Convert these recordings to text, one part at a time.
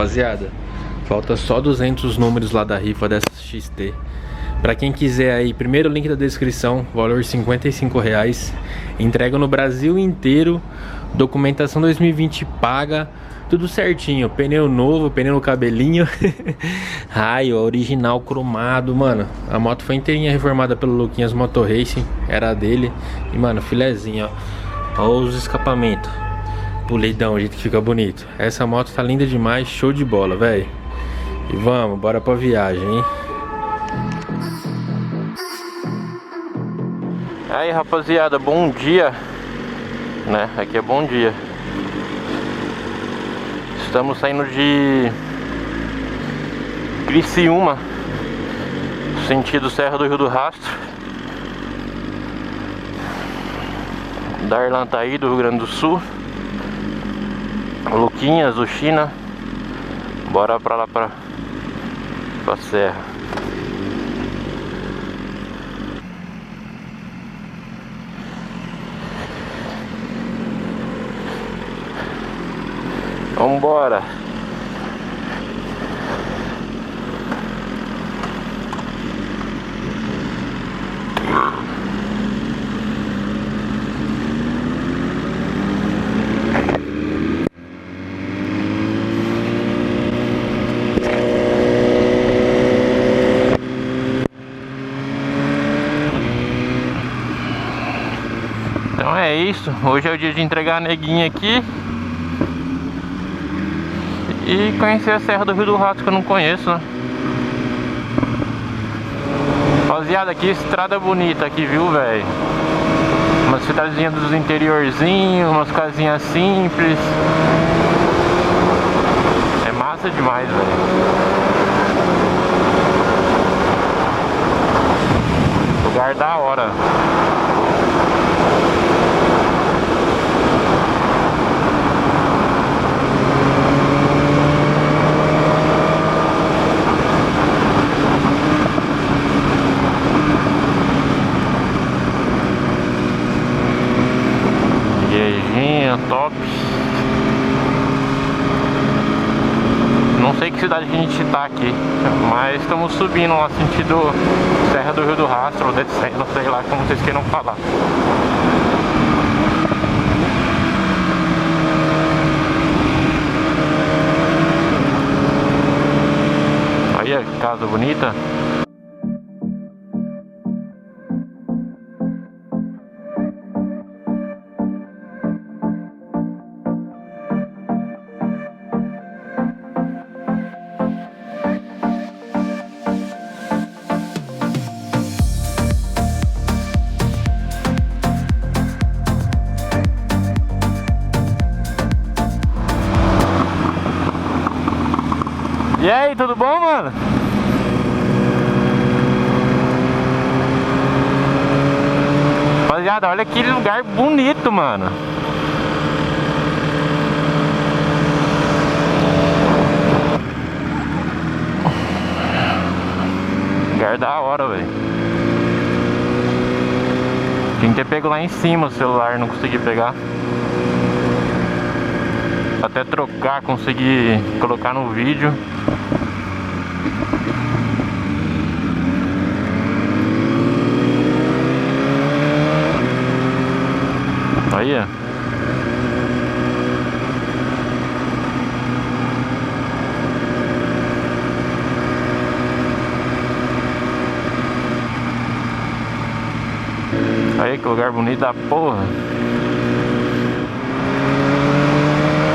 Rapaziada, falta só 200 números lá da rifa dessa XT. Pra quem quiser aí, primeiro link da descrição, valor R$55. Entrega no Brasil inteiro, documentação 2020 paga, tudo certinho, pneu novo, pneu no cabelinho. Raio, original cromado, mano. A moto foi inteirinha reformada pelo Luquinhas Moto Racing, era dele. E mano, filezinho, ó. Ó os escapamentos. Polidão, o jeito que fica bonito. Essa moto tá linda demais, show de bola, velho. E vamos, bora pra viagem, hein? Aí, rapaziada, bom dia, né? Aqui é bom dia. Estamos saindo de Criciúma, sentido Serra do Rio do Rastro. Darlan tá aí, do Rio Grande do Sul. Luquinhas, o China. Bora pra lá, pra Serra. Vambora. Então é isso. Hoje é o dia de entregar a neguinha aqui e conhecer a Serra do Rio do Rastro, que eu não conheço, né? Rapaziada, que estrada bonita aqui, viu, velho? Umas cidadezinhas dos interiorzinhos, umas casinhas simples. É massa demais, velho. Lugar da hora. Top. Não sei que cidade que a gente tá aqui, mas estamos subindo lá sentido Serra do Rio do Rastro, ou descendo, sei lá como vocês queiram falar. Aí, que casa bonita. E aí, tudo bom, mano? Rapaziada, olha aquele lugar bonito, mano. Lugar da hora, velho. Tinha que ter pego lá em cima o celular, não consegui pegar. Até trocar, conseguir colocar no vídeo. Aí, ó. Aí, que lugar bonito da porra.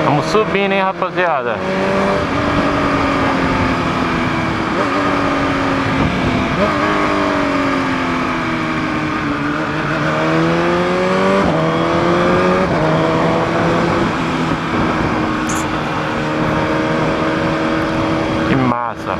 Vamos subindo, hein, rapaziada. Que massa.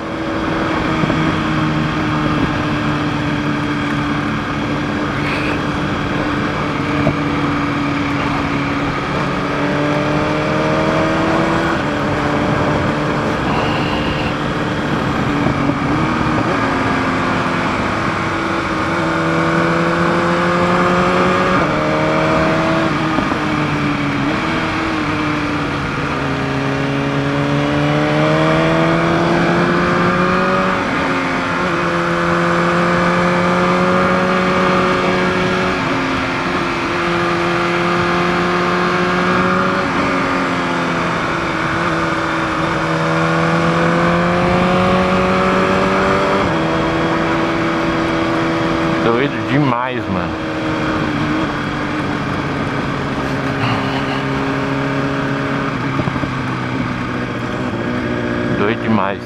Doido demais.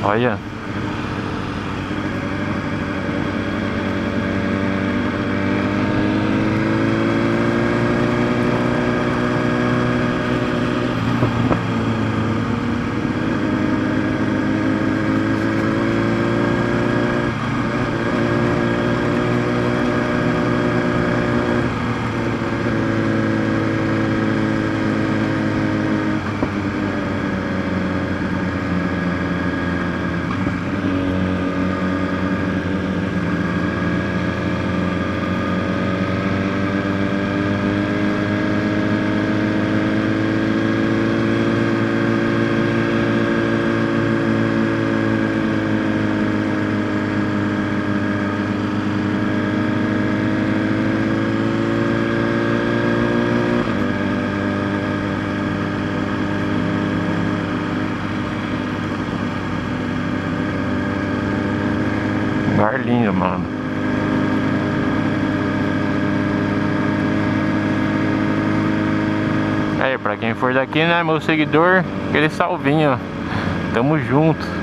Olha. Lugar lindo, mano. Aí, pra quem for daqui, né, meu seguidor, aquele salvinho, ó. Tamo junto.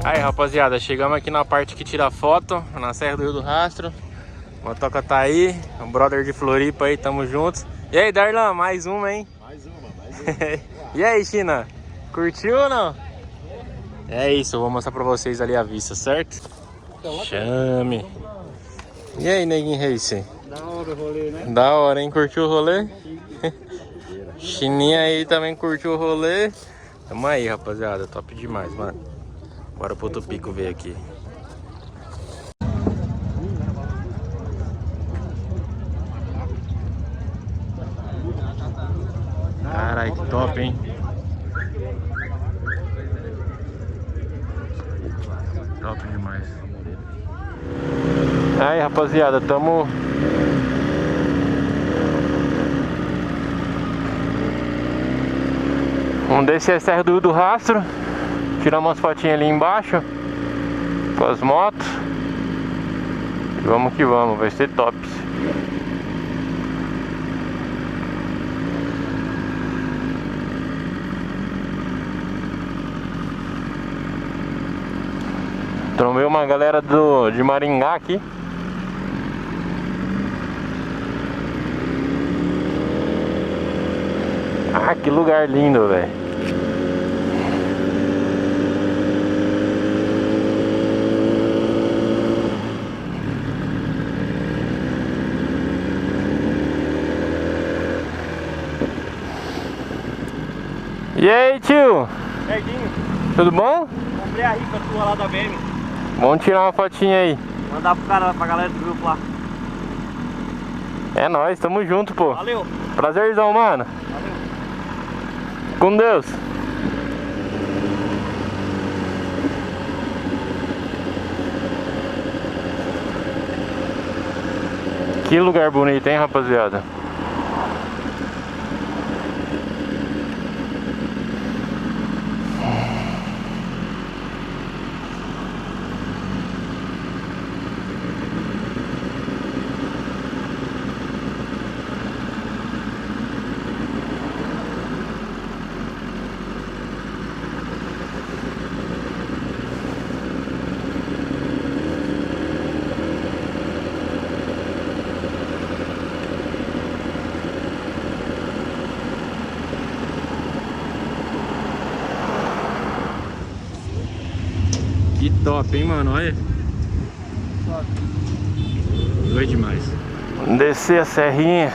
Aí, rapaziada, chegamos aqui na parte que tira foto, na Serra do Rio do Rastro. O motoca tá aí, o brother de Floripa aí, tamo juntos. E aí, Darlan, mais uma, hein? Mais uma. E aí, China, curtiu ou não? É isso, eu vou mostrar pra vocês ali a vista, certo? Chame. E aí, Neguinho Race? Da hora o rolê, né? Da hora, hein? Curtiu o rolê? Chininha aí também curtiu o rolê. Tamo aí, rapaziada, top demais, mano. Bora pro outro pico ver aqui. Caralho, que top, hein? Top demais. Aí, rapaziada, tamo... Vamos descer a Serra do Rastro. Tiramos umas fotinhas ali embaixo com as motos. E vamos que vamos, vai ser top. Trombei uma galera de Maringá aqui. Ah, que lugar lindo, velho. E aí, tio? Certinho. Tudo bom? Comprei a rifa tua lá da BM. Vamos tirar uma fotinha aí. Mandar pro cara, pra galera do grupo lá. É nóis, tamo junto, pô. Valeu. Prazerzão, mano. Valeu. Com Deus. Que lugar bonito, hein, rapaziada? Que top, hein, mano? Olha. Doido demais. Vamos descer a serrinha.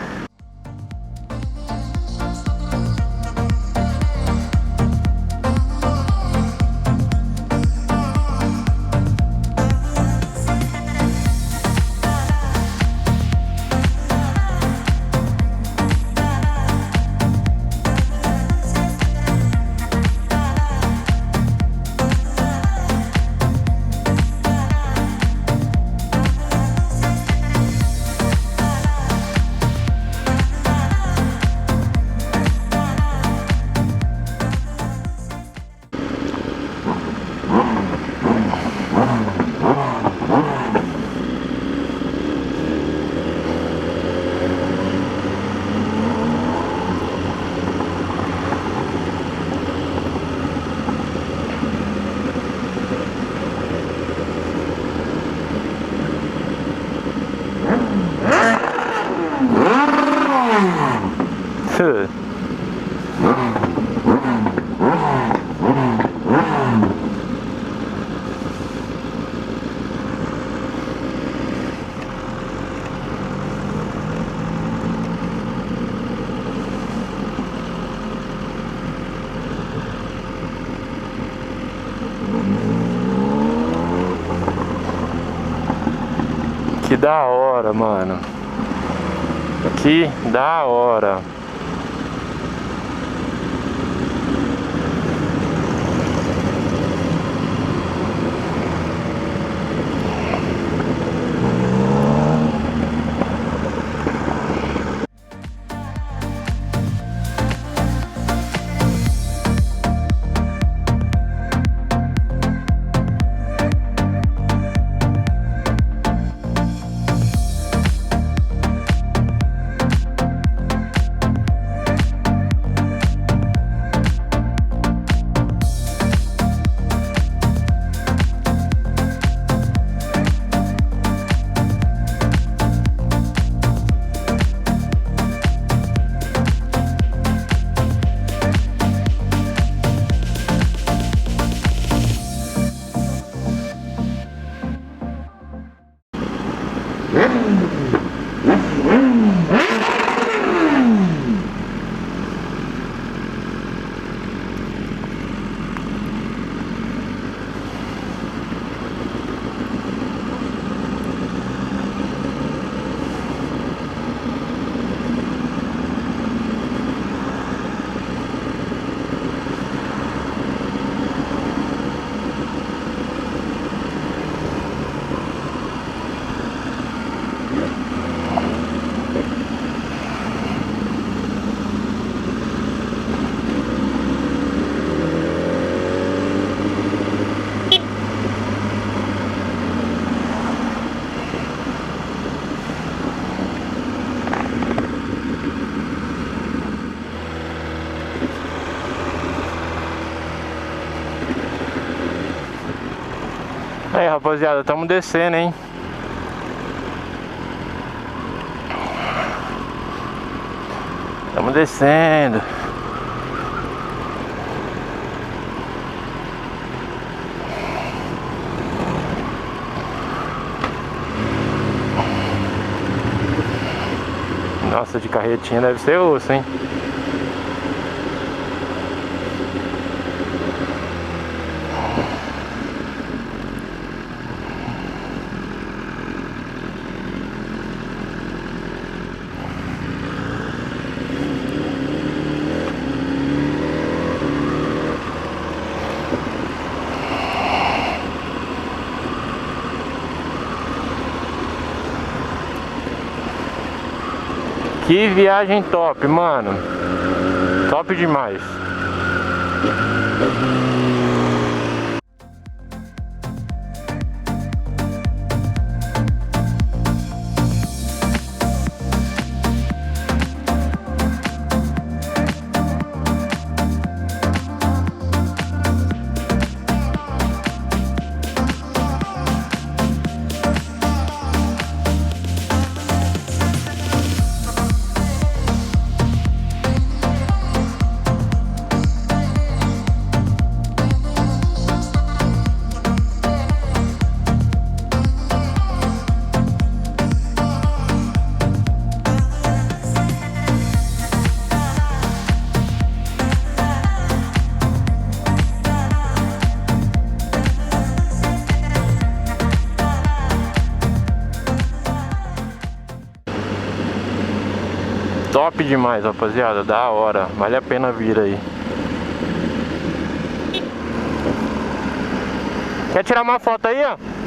Que da hora, mano. Que da hora. Aí, rapaziada, estamos descendo, hein? Estamos descendo. Nossa, de carretinha deve ser osso, hein? Que viagem top, mano. Top demais. Top demais, rapaziada, da hora, vale a pena vir aí. Quer tirar uma foto aí, ó?